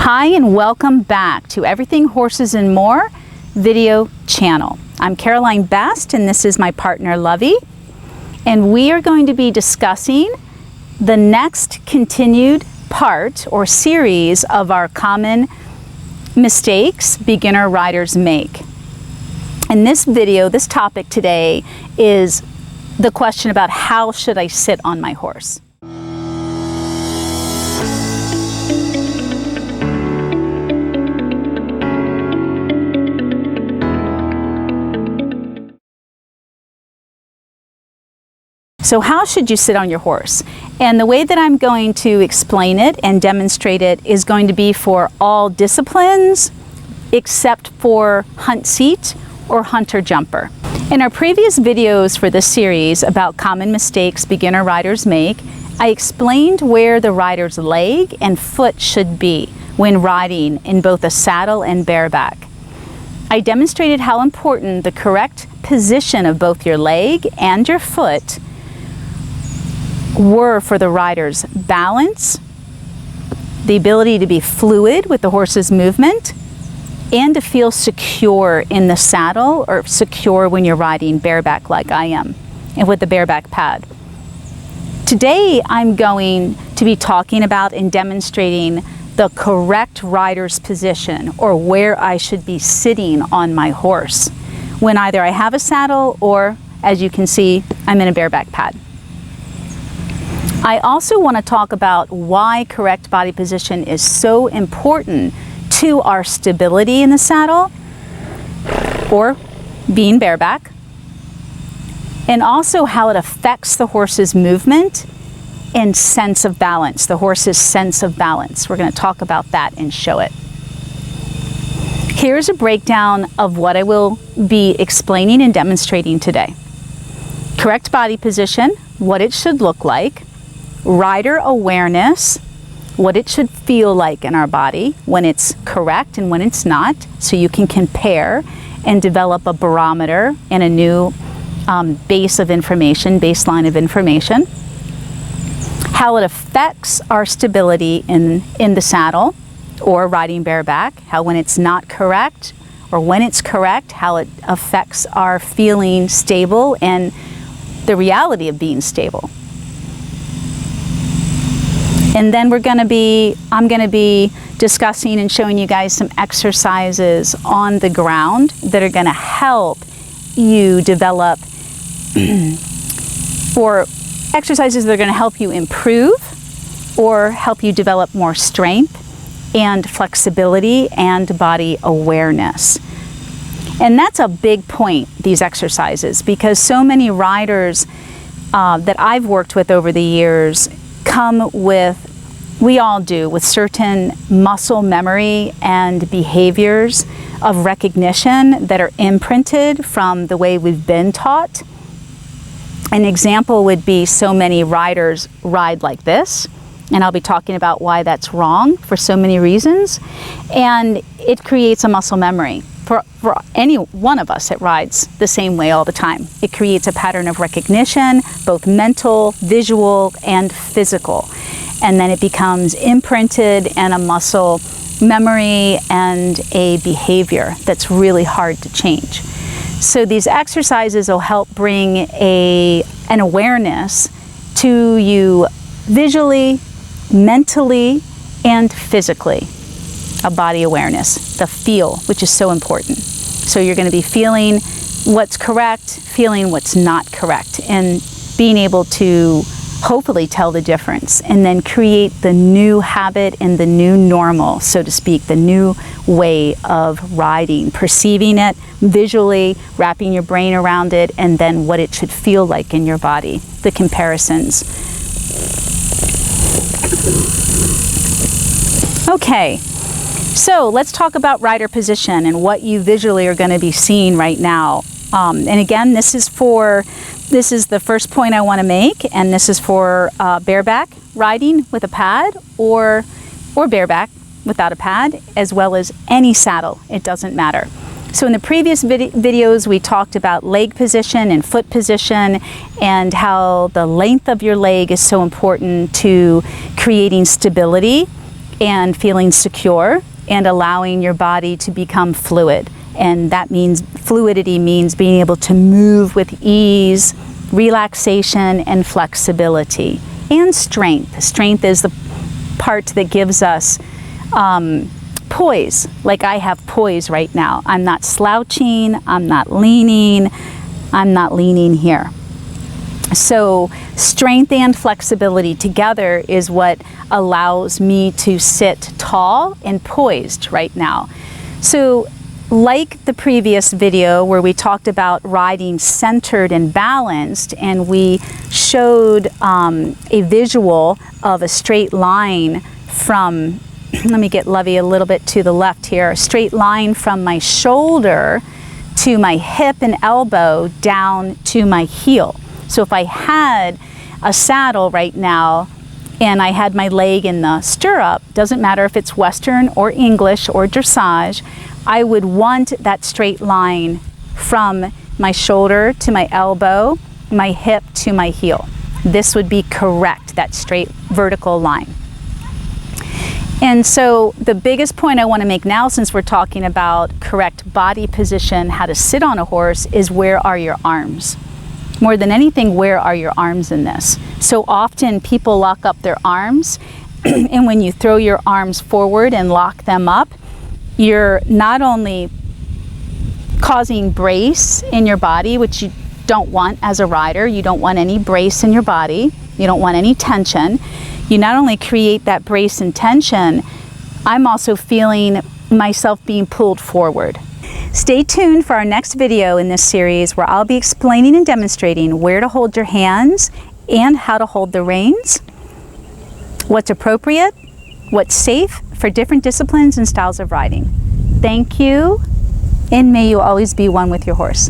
Hi and welcome back to Everything Horses and More video channel. I'm Caroline Best and this is my partner Lovey, and we are going to be discussing the next continued part or series of our common mistakes beginner riders make. In this video, this topic today is the question about how should I sit on my horse. So how should you sit on your horse? And the way that I'm going to explain it and demonstrate it is going to be for all disciplines except for hunt seat or hunter jumper. In our previous videos for this series about common mistakes beginner riders make, I explained where the rider's leg and foot should be when riding in both a saddle and bareback. I demonstrated how important the correct position of both your leg and your foot were for the rider's balance, the ability to be fluid with the horse's movement, and to feel secure in the saddle or secure when you're riding bareback like I am and with the bareback pad. Today I'm going to be talking about and demonstrating the correct rider's position or where I should be sitting on my horse when either I have a saddle or, as you can see, I'm in a bareback pad. I also want to talk about why correct body position is so important to our stability in the saddle or being bareback, and also how it affects the horse's movement and sense of balance, the horse's sense of balance. We're going to talk about that and show it. Here's a breakdown of what I will be explaining and demonstrating today. Correct body position, what it should look like. Rider awareness, what it should feel like in our body when it's correct and when it's not, so you can compare and develop a barometer and a new baseline of information. How it affects our stability in the saddle or riding bareback, how when it's not correct or when it's correct, how it affects our feeling stable and the reality of being stable. And then I'm going to be discussing and showing you guys some exercises on the ground that are going to help you develop, or exercises that are going to help you improve or help you develop more strength and flexibility and body awareness. And that's a big point, these exercises, because so many riders that I've worked with over the years come with, we all do, with certain muscle memory and behaviors of recognition that are imprinted from the way we've been taught. An example would be so many riders ride like this, and I'll be talking about why that's wrong for so many reasons, and it creates a muscle memory. For any one of us that rides the same way all the time. It creates a pattern of recognition, both mental, visual, and physical. And then it becomes imprinted and a muscle memory and a behavior that's really hard to change. So these exercises will help bring an awareness to you visually, mentally, and physically. A body awareness, the feel, which is so important. So you're going to be feeling what's correct, feeling what's not correct, and being able to hopefully tell the difference and then create the new habit and the new normal, so to speak, the new way of riding, perceiving it visually, wrapping your brain around it, and then what it should feel like in your body, the comparisons. Okay. So let's talk about rider position and what you visually are going to be seeing right now. And again, this is the first point I want to make, and this is for bareback riding with a pad or bareback without a pad, as well as any saddle. It doesn't matter. So in the previous videos, we talked about leg position and foot position and how the length of your leg is so important to creating stability and feeling secure and allowing your body to become fluid. And that means fluidity means being able to move with ease, relaxation, and flexibility. And strength. Strength is the part that gives us poise. Like I have poise right now. I'm not slouching, I'm not leaning here. So strength and flexibility together is what allows me to sit tall and poised right now. So like the previous video where we talked about riding centered and balanced, and we showed a visual of a straight line from, let me get Lovey a little bit to the left here, a straight line from my shoulder to my hip and elbow down to my heel. So if I had a saddle right now and I had my leg in the stirrup, doesn't matter if it's Western or English or dressage, I would want that straight line from my shoulder to my elbow, my hip to my heel. This would be correct, that straight vertical line. And so the biggest point I want to make now, since we're talking about correct body position, how to sit on a horse, is where are your arms? More than anything, where are your arms in this? So often people lock up their arms, and when you throw your arms forward and lock them up, you're not only causing brace in your body, which you don't want as a rider. You don't want any brace in your body. You don't want any tension. You not only create that brace and tension, I'm also feeling myself being pulled forward. Stay tuned for our next video in this series where I'll be explaining and demonstrating where to hold your hands and how to hold the reins, what's appropriate, what's safe for different disciplines and styles of riding. Thank you, and may you always be one with your horse.